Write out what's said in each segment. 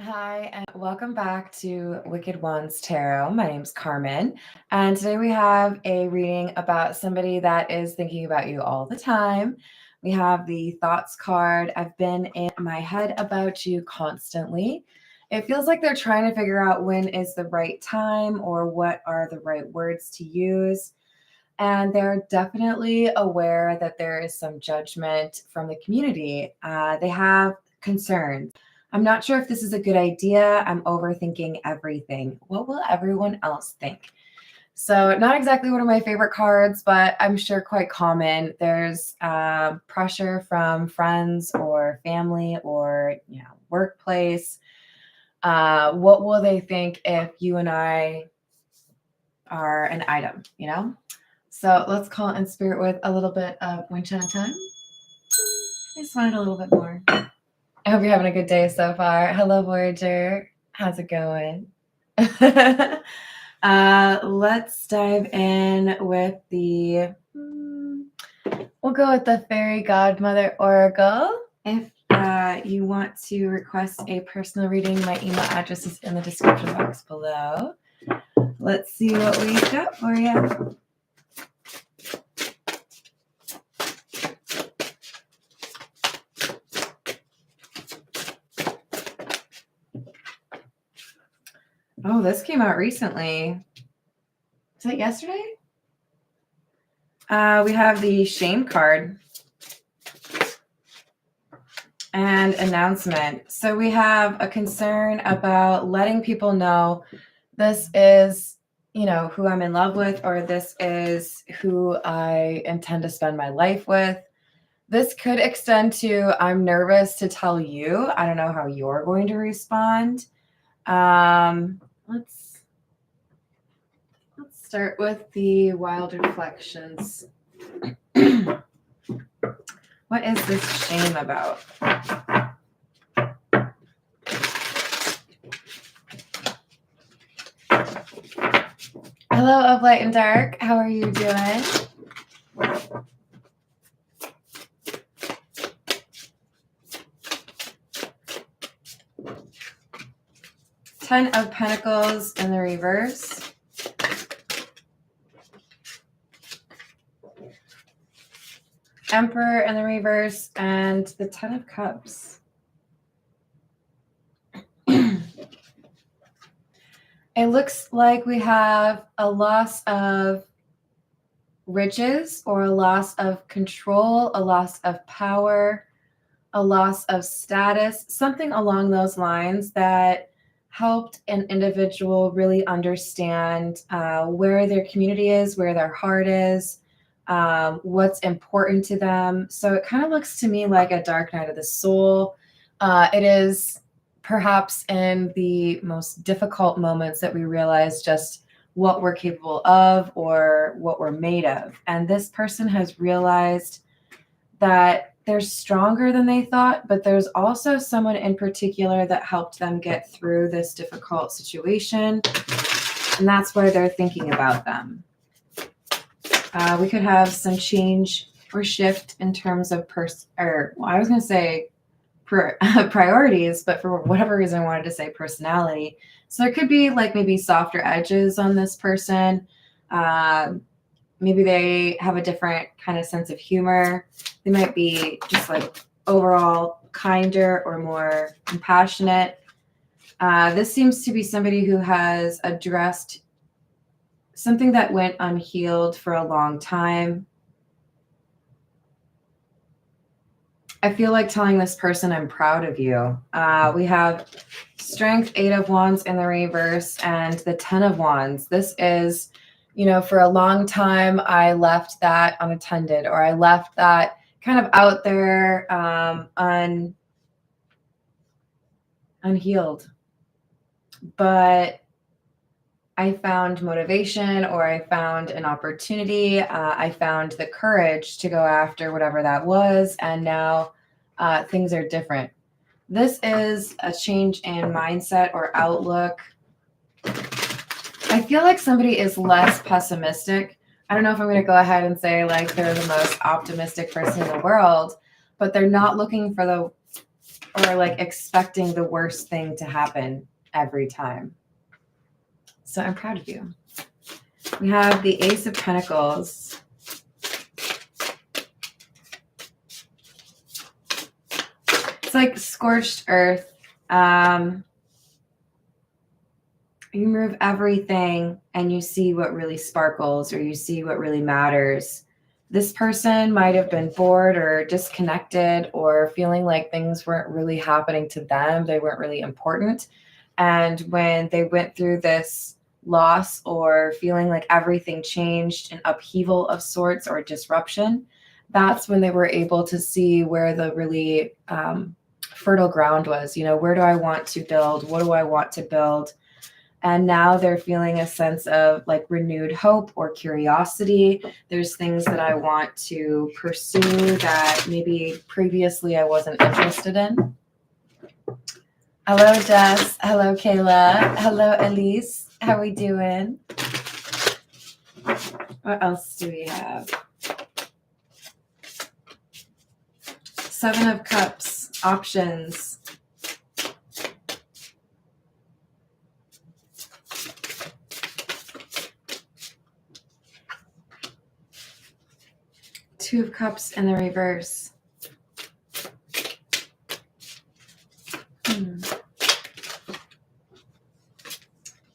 Hi, and welcome back to Wicked Ones Tarot. My name's Carmen, and today we have a reading about somebody that is thinking about you all the time. We have the Thoughts card. I've been in my head about you constantly. It feels like they're trying to figure out when is the right time or what are the right words to use. And they're definitely aware that there is some judgment from the community. They have concerns. I'm not sure if this is a good idea. I'm overthinking everything. What will everyone else think? So, not exactly one of my favorite cards, but I'm sure quite common. There's pressure from friends or family or workplace. What will they think if you and I are an item? So let's call in spirit with a little bit of wind chime time. I just wanted a little bit more. I hope you're having a good day so far. Hello, Voyager. How's it going? Let's dive in with we'll go with the Fairy Godmother Oracle. If you want to request a personal reading, my email address is in the description box below. Let's see what we got for you. Oh, this came out recently. Is it yesterday? We have the Shame card and announcement. So we have a concern about letting people know this is, who I'm in love with, or this is who I intend to spend my life with. This could extend to I'm nervous to tell you. I don't know how you're going to respond. Let's start with the Wild Reflections. What is this shame about? Hello, of Light and Dark. How are you doing? Ten of Pentacles in the reverse. Emperor in the reverse and the Ten of Cups. It looks like we have a loss of riches or a loss of control, a loss of power, a loss of status, something along those lines that helped an individual really understand where their community is, where their heart is, what's important to them. So it kind of looks to me like a dark night of the soul. It is perhaps in the most difficult moments that we realize just what we're capable of or what we're made of. And this person has realized that they're stronger than they thought, but there's also someone in particular that helped them get through this difficult situation. And that's why they're thinking about them. We could have some change or shift in terms of priorities, but for whatever reason, I wanted to say personality. So there could be like maybe softer edges on this person. Maybe they have a different kind of sense of humor. They might be just like overall kinder or more compassionate. This seems to be somebody who has addressed something that went unhealed for a long time. I feel like telling this person I'm proud of you. We have Strength, Eight of Wands in the reverse, and the Ten of Wands. This is, for a long time, I left that unattended, or I left that kind of out there unhealed. But I found motivation, or I found an opportunity. I found the courage to go after whatever that was. And now things are different. This is a change in mindset or outlook. I feel like somebody is less pessimistic. I don't know if I'm going to go ahead and say like they're the most optimistic person in the world, but they're not looking for the or like expecting the worst thing to happen every time. So I'm proud of you. We have the Ace of Pentacles. It's like scorched earth. You remove everything and you see what really sparkles, or you see what really matters. This person might have been bored or disconnected or feeling like things weren't really happening to them. They weren't really important. And when they went through this loss or feeling like everything changed, an upheaval of sorts or disruption, that's when they were able to see where the really fertile ground was. You know, where do I want to build? What do I want to build? And now they're feeling a sense of like renewed hope or curiosity. There's things that I want to pursue that maybe previously I wasn't interested in. Hello, Jess. Hello, Kayla. Hello, Elise. How we doing? What else do we have? Seven of Cups, options. Two of Cups in the reverse.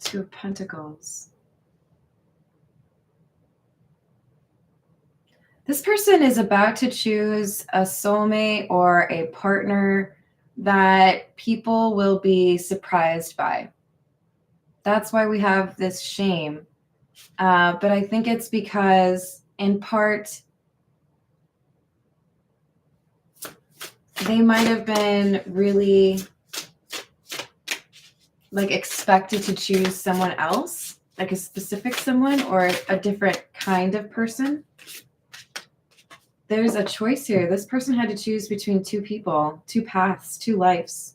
Two of Pentacles. This person is about to choose a soulmate or a partner that people will be surprised by. That's why we have this shame. But I think it's because, in part, they might have been really like expected to choose someone else, like a specific someone or a different kind of person. There's a choice here. This person had to choose between two people, two paths, two lives.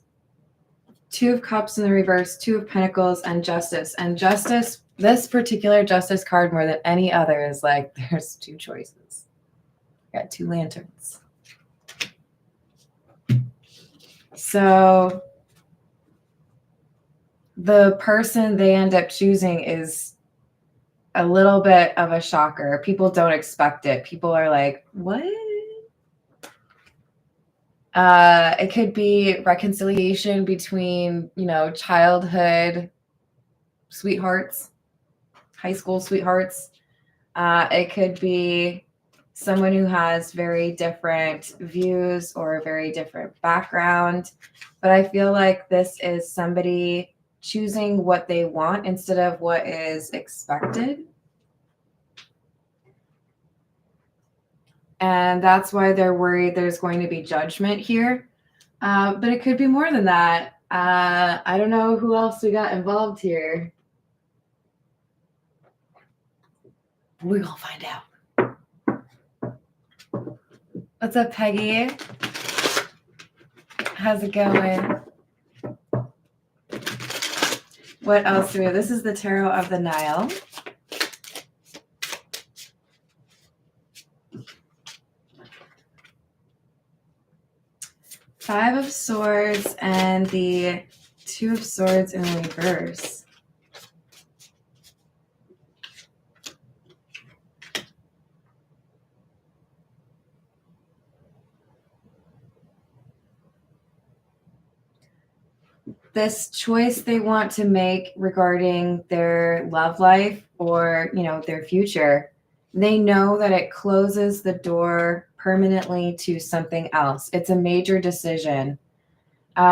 Two of Cups in the reverse, Two of Pentacles, and Justice. And Justice, this particular Justice card more than any other is like, there's two choices. Got two lanterns. So the person they end up choosing is a little bit of a shocker. People don't expect it. People are like, what? It could be reconciliation between, you know, childhood sweethearts, high school sweethearts. It could be someone who has very different views or a very different background. But I feel like this is somebody choosing what they want instead of what is expected. And that's why they're worried there's going to be judgment here. But it could be more than that. I don't know who else we got involved here. We're going to find out. What's up, Peggy? How's it going? What else do we have? This is the Tarot of the Nile. Five of Swords and the Two of Swords in reverse. This choice they want to make regarding their love life or, you know, their future, they know that it closes the door permanently to something else. It's a major decision.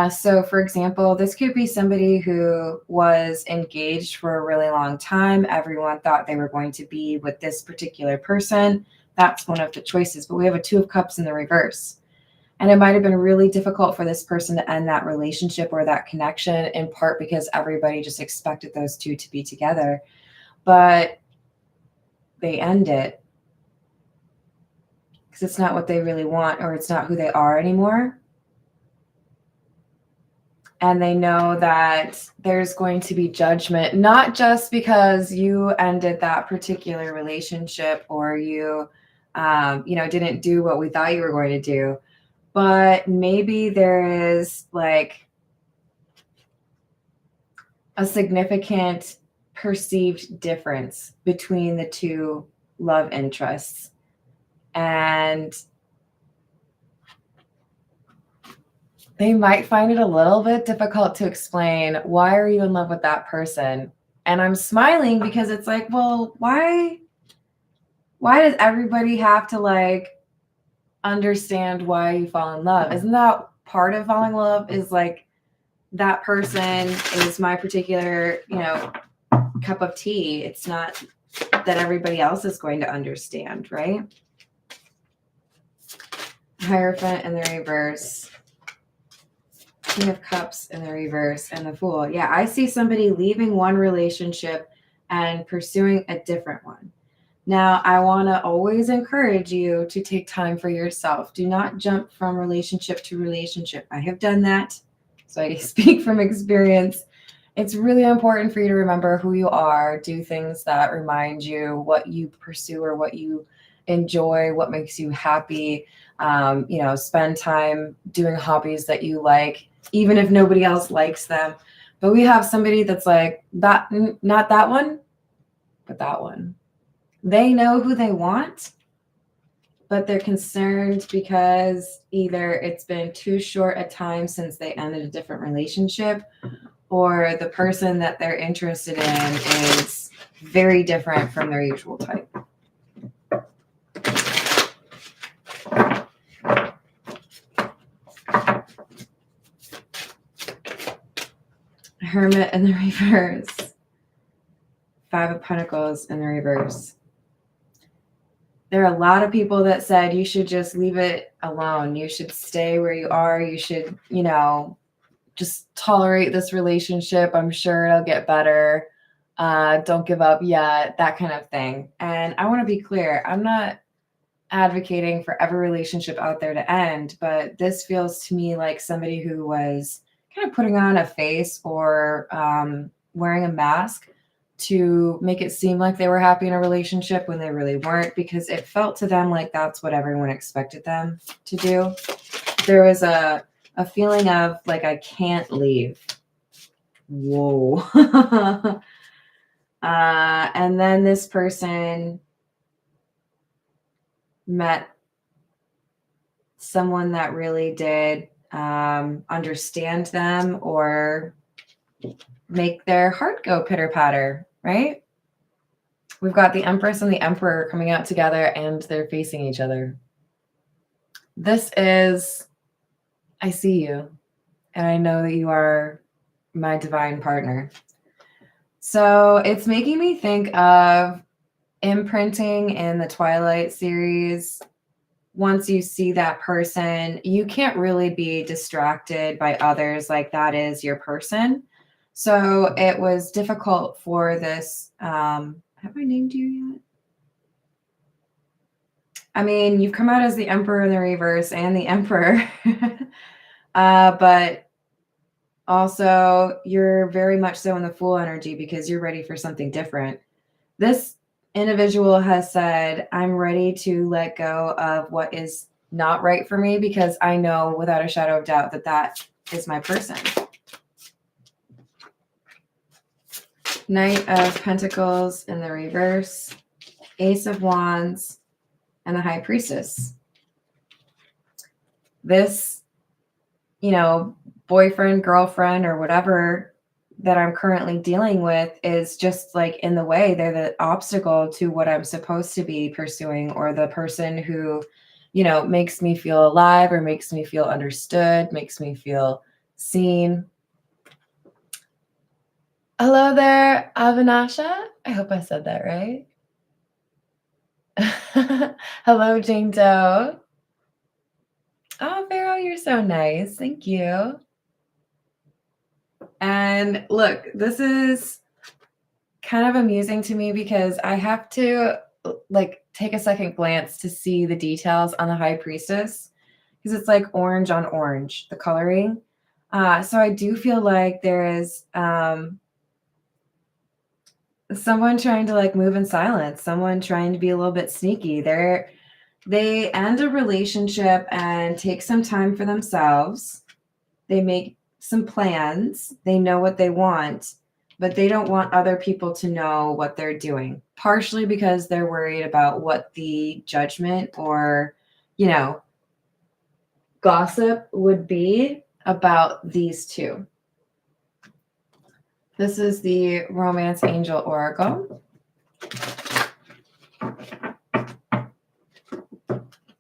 So, for example, this could be somebody who was engaged for a really long time. Everyone thought they were going to be with this particular person. That's one of the choices. But we have a Two of Cups in the reverse. And it might have been really difficult for this person to end that relationship or that connection, in part because everybody just expected those two to be together. But they end it because it's not what they really want, or it's not who they are anymore. And they know that there's going to be judgment, not just because you ended that particular relationship or you, didn't do what we thought you were going to do. but maybe there is like a significant perceived difference between the two love interests. And they might find it a little bit difficult to explain, why are you in love with that person? And I'm smiling because it's like, well, why does everybody have to like understand why you fall in love? Isn't that part of falling in love, is like that person is my particular, cup of tea. It's not that everybody else is going to understand, right? Hierophant in the reverse, King of Cups in the reverse, and the Fool. Yeah, I see somebody leaving one relationship and pursuing a different one. Now, I want to always encourage you to take time for yourself. Do not jump from relationship to relationship. I have done that, so I speak from experience. It's really important for you to remember who you are, do things that remind you what you pursue or what you enjoy, what makes you happy. Spend time doing hobbies that you like, even if nobody else likes them. But we have somebody that's like, that, not that one, but that one. They know who they want, but they're concerned because either it's been too short a time since they ended a different relationship, or the person that they're interested in is very different from their usual type. Hermit in the reverse. Five of Pentacles in the reverse. There are a lot of people that said you should just leave it alone. You should stay where you are. You should, just tolerate this relationship. I'm sure it'll get better. Don't give up yet, that kind of thing. And I want to be clear, I'm not advocating for every relationship out there to end, but this feels to me like somebody who was kind of putting on a face or wearing a mask to make it seem like they were happy in a relationship when they really weren't, because it felt to them like that's what everyone expected them to do. There was a feeling of like, I can't leave. Whoa. And then this person met someone that really did understand them or make their heart go pitter patter, right? We've got the Empress and the Emperor coming out together and they're facing each other. This is, I see you, and I know that you are my divine partner. So it's making me think of imprinting in the Twilight series. Once you see that person, you can't really be distracted by others, like that is your person. So it was difficult for this. Have I named you yet? I mean, you've come out as the Emperor in the reverse and the Emperor. But also you're very much so in the Fool energy because you're ready for something different. This individual has said, I'm ready to let go of what is not right for me because I know without a shadow of doubt that that is my person. Knight of Pentacles in the reverse, Ace of Wands, and the High Priestess. This, boyfriend, girlfriend, or whatever that I'm currently dealing with is just like in the way. They're the obstacle to what I'm supposed to be pursuing, or the person who, makes me feel alive or makes me feel understood, makes me feel seen. Hello there, Avanasha. I hope I said that right. Hello, Jane Doe. Oh, Vero, you're so nice. Thank you. And look, this is kind of amusing to me because I have to take a second glance to see the details on the High Priestess, because it's like orange on orange, the coloring. So I do feel like there is someone trying to move in silence, someone trying to be a little bit sneaky. They're They end a relationship and take some time for themselves. They make some plans. They know what they want, but they don't want other people to know what they're doing, partially because they're worried about what the judgment or, gossip would be about these two. This is the Romance Angel Oracle.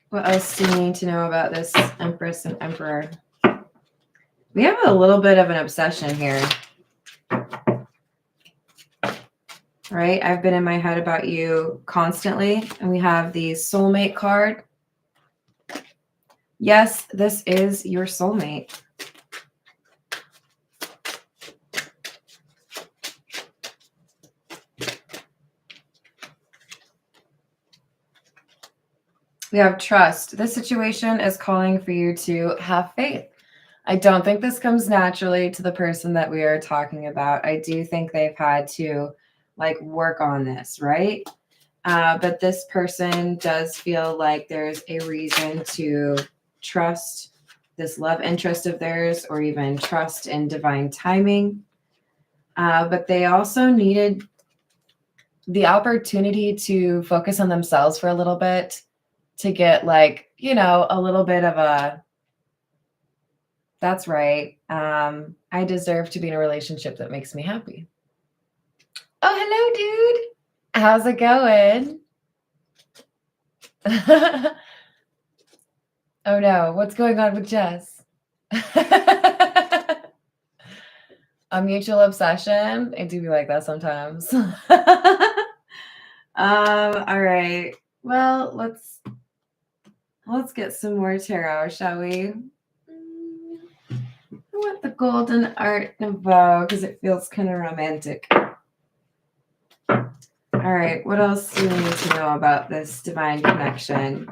What else do you need to know about this Empress and Emperor? We have a little bit of an obsession here. Right? I've been in my head about you constantly. And we have the soulmate card. Yes, this is your soulmate. We have trust. This situation is calling for you to have faith. I don't think this comes naturally to the person that we are talking about. I do think they've had to work on this, right? But this person does feel like there's a reason to trust this love interest of theirs, or even trust in divine timing. But they also needed the opportunity to focus on themselves for a little bit, to get a little bit of a, that's right, I deserve to be in a relationship that makes me happy. Oh, hello, dude. How's it going? Oh no, what's going on with Jess? A mutual obsession? I do be like that sometimes. All right. Well, let's get some more tarot, shall we? I want the Golden Art Nouveau because it feels kind of romantic. All right, what else do you need to know about this divine connection?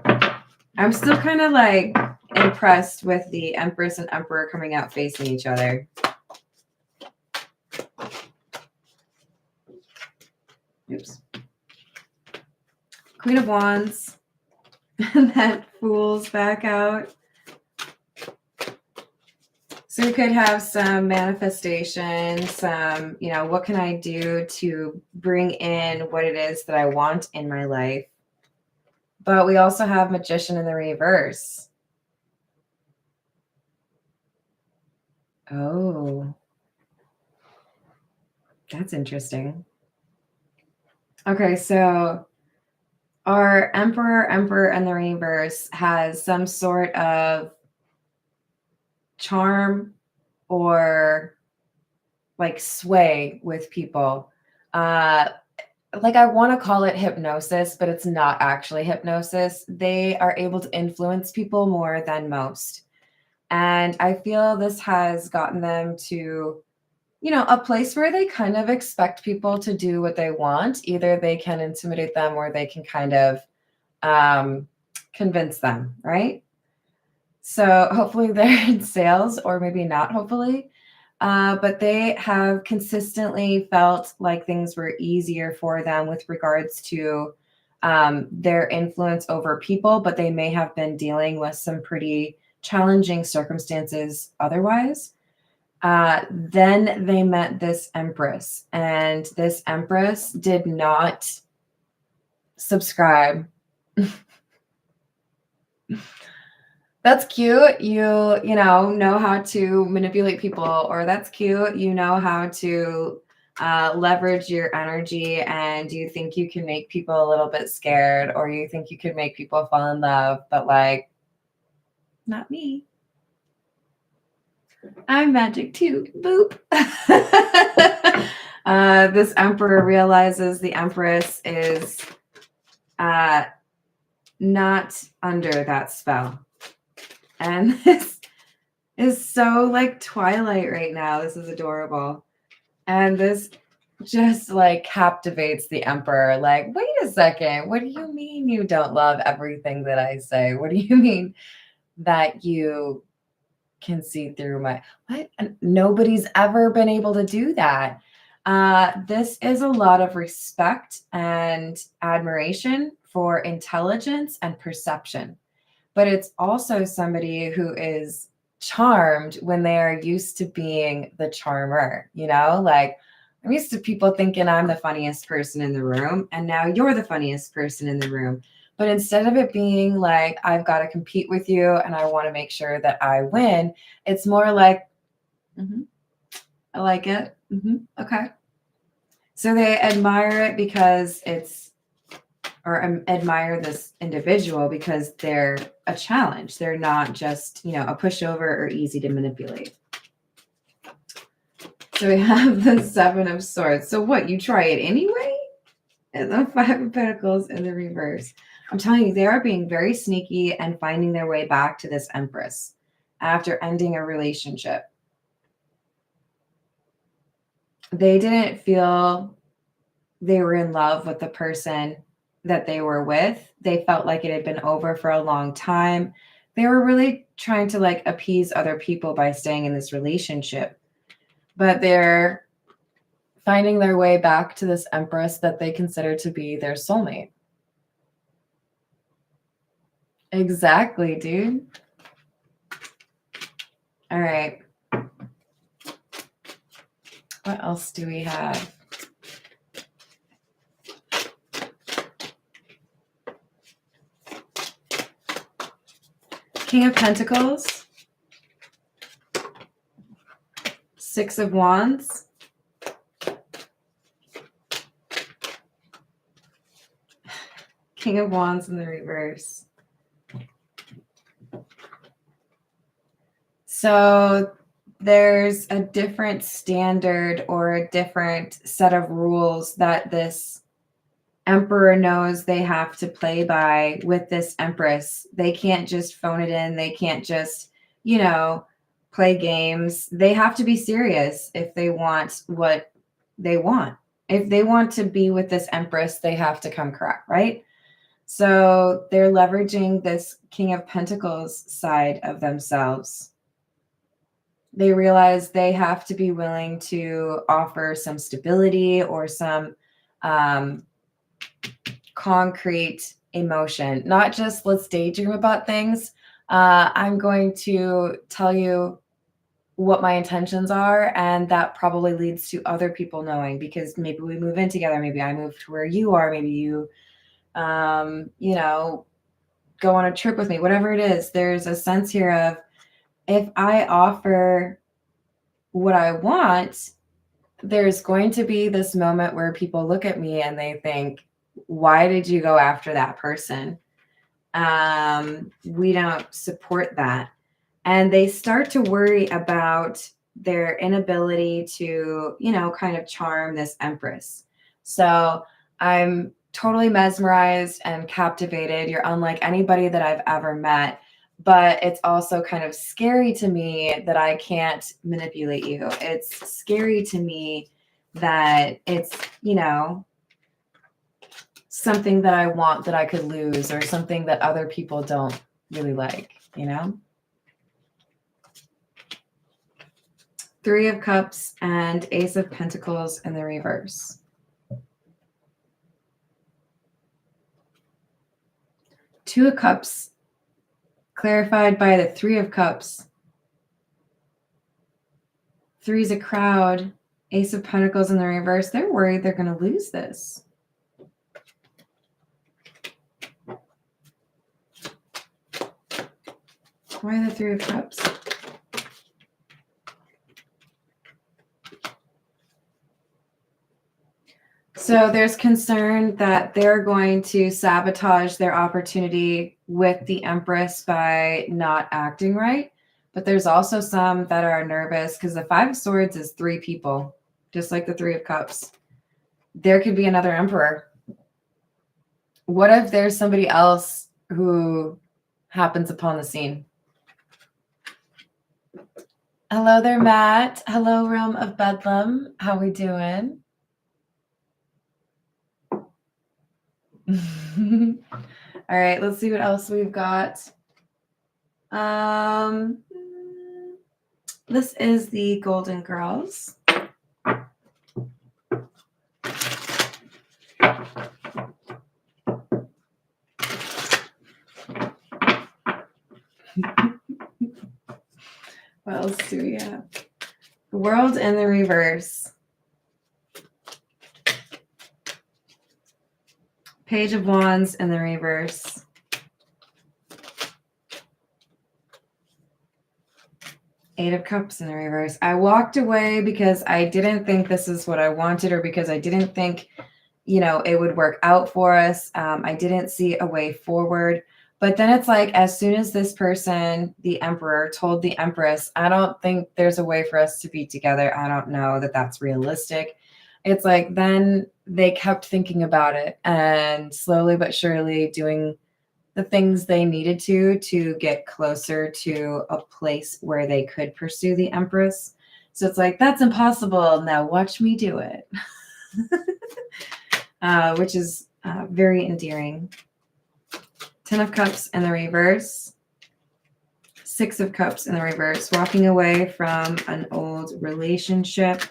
I'm still kind of impressed with the Empress and Emperor coming out facing each other. Oops. Queen of Wands. And that Fool's back out. So we could have some manifestation, some, what can I do to bring in what it is that I want in my life? But we also have Magician in the reverse. Oh, that's interesting. Okay, so our Emperor in the reverse has some sort of charm or sway with people. I want to call it hypnosis, but it's not actually hypnosis. They are able to influence people more than most. And I feel this has gotten them to, a place where they kind of expect people to do what they want. Either they can intimidate them or they can kind of convince them, right? So hopefully they're in sales, or maybe not, hopefully. But they have consistently felt like things were easier for them with regards to their influence over people, but they may have been dealing with some pretty challenging circumstances otherwise. Then they met this Empress, and this Empress did not subscribe. That's cute. You know how to manipulate people, or that's cute. You know how to leverage your energy, and you think you can make people a little bit scared, or you think you can make people fall in love, but not me. I'm magic too. Boop. This Emperor realizes the Empress is not under that spell. And this is so Twilight right now. This is adorable. And this just captivates the Emperor. Wait a second. What do you mean you don't love everything that I say? What do you mean that you can see through my what? And nobody's ever been able to do that. This is a lot of respect and admiration for intelligence and perception, but it's also somebody who is charmed when they are used to being the charmer, like I'm used to people thinking I'm the funniest person in the room, and now you're the funniest person in the room. But instead of it being like, I've got to compete with you and I want to make sure that I win, it's more like, I like it. Okay. So they admire it because admire this individual because they're a challenge. They're not just, a pushover or easy to manipulate. So we have the Seven of Swords. So what, you try it anyway? And the Five of Pentacles in the reverse. I'm telling you, they are being very sneaky and finding their way back to this Empress after ending a relationship. They didn't feel they were in love with the person that they were with. They felt like it had been over for a long time. They were really trying to like appease other people by staying in this relationship. But they're finding their way back to this Empress that they consider to be their soulmate. Exactly, dude. All right. What else do we have? King of Pentacles. Six of Wands. King of Wands in the reverse. So there's a different standard or a different set of rules that this Emperor knows they have to play by with this Empress. They can't just phone it in. They can't just, play games. They have to be serious if they want what they want. If they want to be with this Empress, they have to come correct, right? So they're leveraging this King of Pentacles side of themselves. They realize they have to be willing to offer some stability or some concrete emotion, not just let's daydream about things. I'm going to tell you what my intentions are, and that probably leads to other people knowing, because maybe we move in together, maybe I move to where you are, maybe you go on a trip with me, whatever it is. There's a sense here of, if I offer what I want, there's going to be this moment where people look at me and they think, why did you go after that person? We don't support that. And they start to worry about their inability to, kind of charm this Empress. So I'm totally mesmerized and captivated. You're unlike anybody that I've ever met. But it's also kind of scary to me that I can't manipulate you. It's scary to me that it's, something that I want that I could lose, or something that other people don't really like, Three of Cups and Ace of Pentacles in the reverse. Two of Cups clarified by the Three of Cups. Three's a crowd. Ace of Pentacles in the reverse. They're worried they're going to lose this. Why the Three of Cups? So there's concern that they're going to sabotage their opportunity with the Empress by not acting right. But there's also some that are nervous because the Five of Swords is three people, just like the Three of Cups. There could be another Emperor. What if there's somebody else who happens upon the scene? Hello there, Matt. Hello, Realm of Bedlam. How we doing? All right, let's see what else we've got. This is the Golden Girls. What else do we have? The World in the reverse. Page of Wands in the reverse. Eight of Cups in the reverse. I walked away because I didn't think this is what I wanted, or because I didn't think, it would work out for us. I didn't see a way forward. But then it's like, as soon as this person, the Emperor, told the Empress, I don't think there's a way for us to be together. I don't know that that's realistic. It's like, then they kept thinking about it and slowly but surely doing the things they needed to get closer to a place where they could pursue the Empress. So it's like, that's impossible. Now watch me do it. Which is very endearing. 10 of Cups in the reverse. 6 of Cups in the reverse. Walking away from an old relationship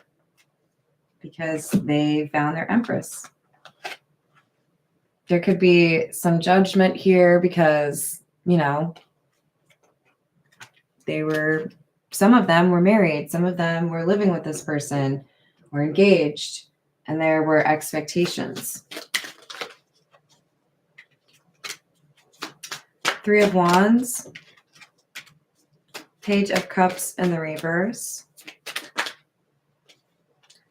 because they found their Empress. There could be some judgment here because, some of them were married. Some of them were living with this person, were engaged, and there were expectations. 3 of Wands. Page of Cups in the reverse.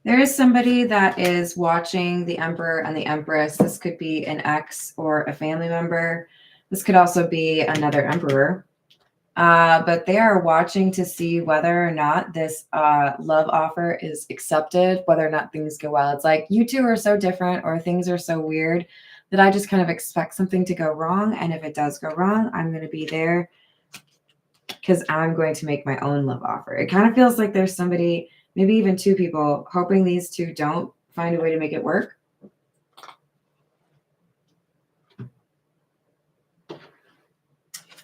There is somebody that is watching the Emperor and the Empress. This could be an ex or a family member. This could also be another Emperor. But they are watching to see whether or not this love offer is accepted, whether or not things go well. It's like, you two are so different, or things are so weird, that I just kind of expect something to go wrong. And if it does go wrong, I'm going to be there because I'm going to make my own love offer. It kind of feels like there's somebody, maybe even two people, hoping these two don't find a way to make it work.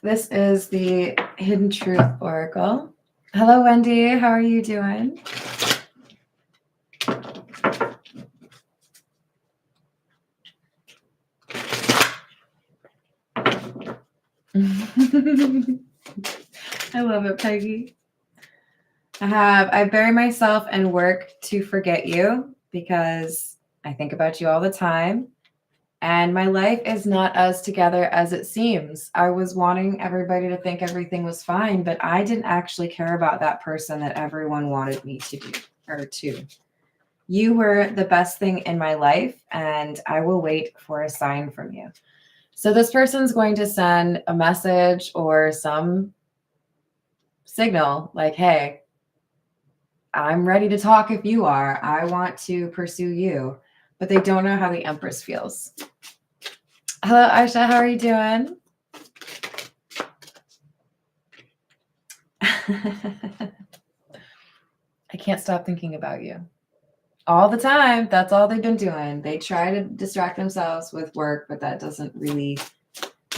This is the Hidden Truth Oracle. Hello, Wendy. How are you doing? I love it, Peggy. I bury myself and work to forget you because I think about you all the time. And my life is not as together as it seems. I was wanting everybody to think everything was fine, but I didn't actually care about that person that everyone wanted me to be, or to. You were the best thing in my life, and I will wait for a sign from you. So this person's going to send a message or some signal like, hey, I'm ready to talk if you are. I want to pursue you. But they don't know how the Empress feels. Hello, Aisha. How are you doing? I can't stop thinking about you. All the time. That's all they've been doing. They try to distract themselves with work, but that doesn't really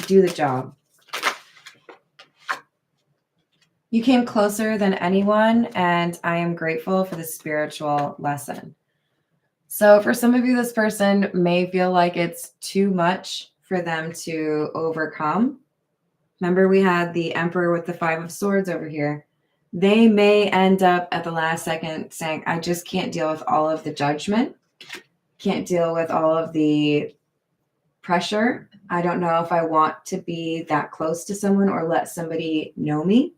do the job. You came closer than anyone, and I am grateful for the spiritual lesson. So for some of you, this person may feel like it's too much for them to overcome. Remember, we had the Emperor with the 5 of Swords over here. They may end up at the last second saying, I just can't deal with all of the judgment. Can't deal with all of the pressure. I don't know if I want to be that close to someone or let somebody know me.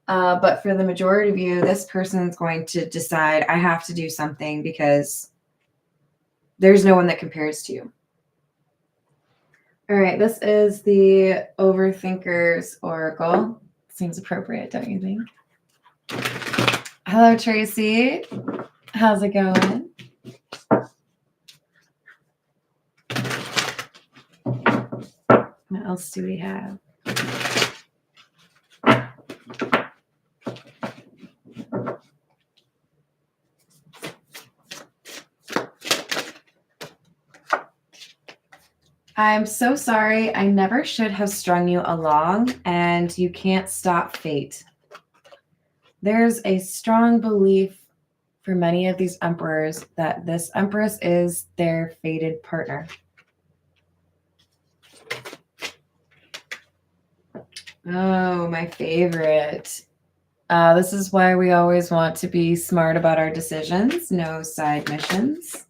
But for the majority of you, this person's going to decide, I have to do something because there's no one that compares to you. All right, this is the Overthinker's Oracle. Seems appropriate, don't you think? Hello, Tracy. How's it going? What else do we have? I'm so sorry. I never should have strung you along, and you can't stop fate. There's a strong belief for many of these emperors that this Empress is their fated partner. Oh, my favorite. This is why we always want to be smart about our decisions. No side missions.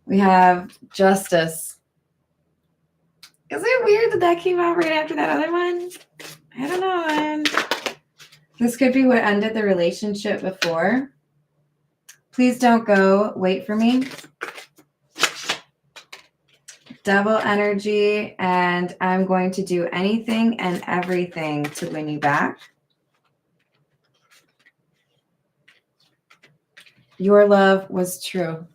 We have Justice. Is it weird that that came out right after that other one? I don't know. This could be what ended the relationship before. Please don't go. Wait for me. Devil energy, and I'm going to do anything and everything to win you back. Your love was true.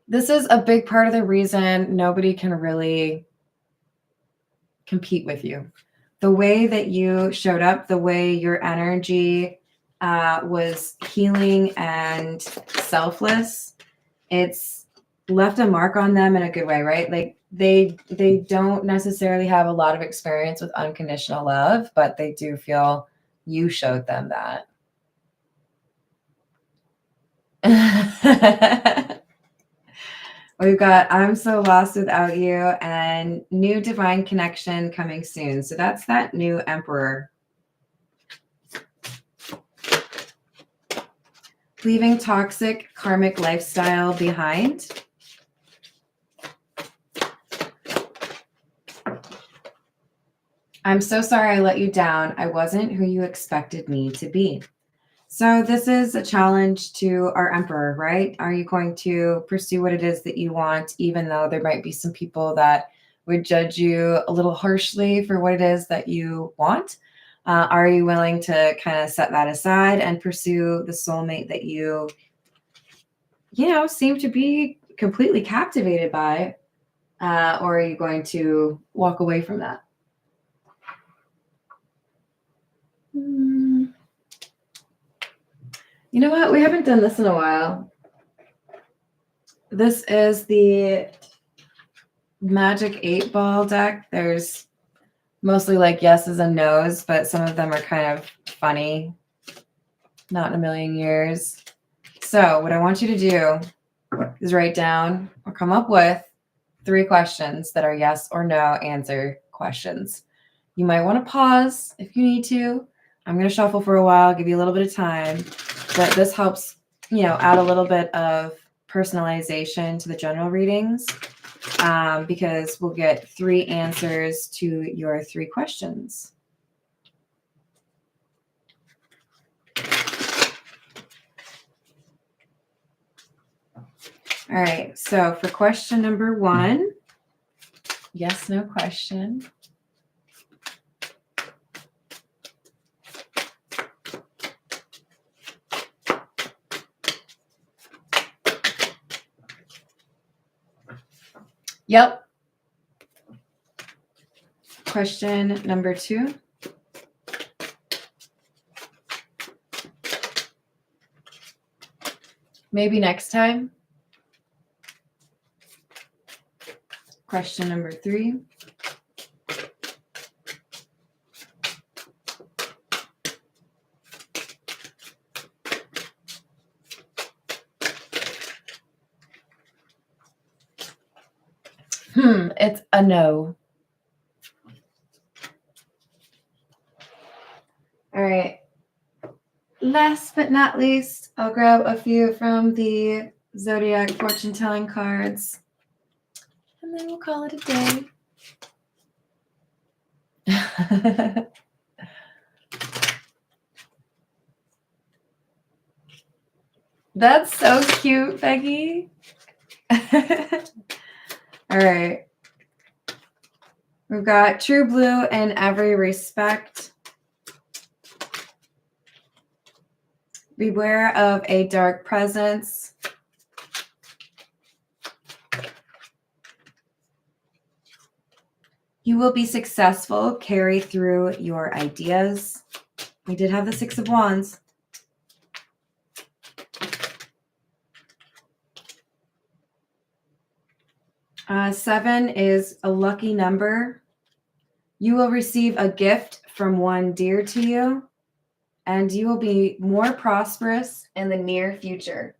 This is a big part of the reason nobody can really compete with you. The way that you showed up, the way your energy was healing and selfless, it's left a mark on them in a good way, right? Like they don't necessarily have a lot of experience with unconditional love, but they do feel you showed them that. We've got I'm so lost without you and new divine connection coming soon. So that's that new emperor. Leaving toxic karmic lifestyle behind. I'm so sorry I let you down. I wasn't who you expected me to be. So this is a challenge to our emperor, right? Are you going to pursue what it is that you want, even though there might be some people that would judge you a little harshly for what it is that you want? Are you willing to kind of set that aside and pursue the soulmate that you seem to be completely captivated by? Or are you going to walk away from that? You know what? We haven't done this in a while. This is the Magic 8-Ball deck. There's mostly like yeses and nos, but some of them are kind of funny. Not in a million years. So what I want you to do is write down or come up with 3 questions that are yes or no answer questions. You might want to pause if you need to. I'm going to shuffle for a while, give you a little bit of time, but this helps, add a little bit of personalization to the general readings because we'll get 3 answers to your 3 questions. All right, so for question number 1, yes, no question. Yep. Question number 2. Maybe next time. Question number 3. It's a no. All right. Last but not least, I'll grab a few from the Zodiac fortune telling cards, and then we'll call it a day. That's so cute, Becky. All right. We've got true blue in every respect. Beware of a dark presence. You will be successful. Carry through your ideas. We did have the 6 of Wands. Seven is a lucky number. You will receive a gift from one dear to you, and you will be more prosperous in the near future.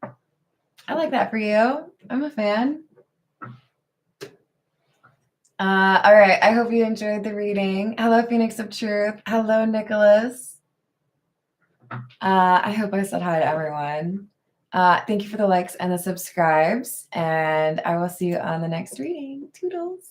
I like that for you. I'm a fan. All right. I hope you enjoyed the reading. Hello, Phoenix of Truth. Hello, Nicholas. I hope I said hi to everyone. Thank you for the likes and the subscribes, and I will see you on the next reading. Toodles.